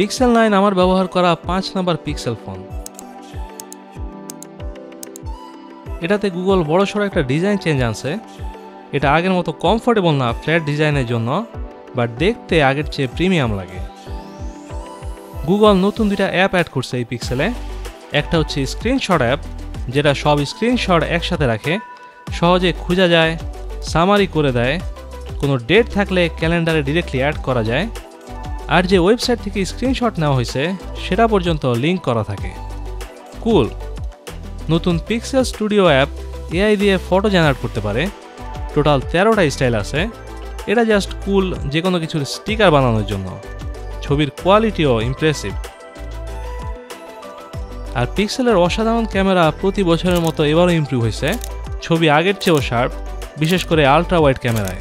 Pixel 9 আমার ব্যবহার করা 5 নাম্বার পিক্সেল ফোন। এটাতে গুগল বড়সড় একটা ডিজাইন চেঞ্জ আনছে। এটা আগের মতো কমফোর্টেবল না ফ্ল্যাট ডিজাইনের জন্য, বাট দেখতে আগের চেয়ে প্রিমিয়াম লাগে। গুগল নতুন দুইটা অ্যাপ অ্যাড করছে এই পিক্সেলে। একটা হচ্ছে স্ক্রিনশট অ্যাপ, যেটা সব স্ক্রিনশট একসাথে রাখে, সহজে খোঁজা যায়, সামারি করে দেয়, কোনো ডেট থাকলে ক্যালেন্ডারে ডিরেক্টলি অ্যাড করা যায়, আর যে ওয়েবসাইট থেকে স্ক্রিনশট নেওয়া হয়েছে সেটা পর্যন্ত লিঙ্ক করা থাকে। কুল। নতুন পিক্সেল স্টুডিও অ্যাপ এআই দিয়ে ফটো জেনারেট করতে পারে। টোটাল 13টা স্টাইল আছে। এটা জাস্ট কুল যে কোনো কিছুর স্টিকার বানানোর জন্য। ছবির কোয়ালিটিও ইমপ্রেসিভ। আর পিক্সেলের অসাধারণ ক্যামেরা প্রতি বছরের মতো এবারও ইমপ্রুভ হয়েছে। ছবি আগের চেয়েও শার্প, বিশেষ করে আলট্রা ওয়াইড ক্যামেরায়।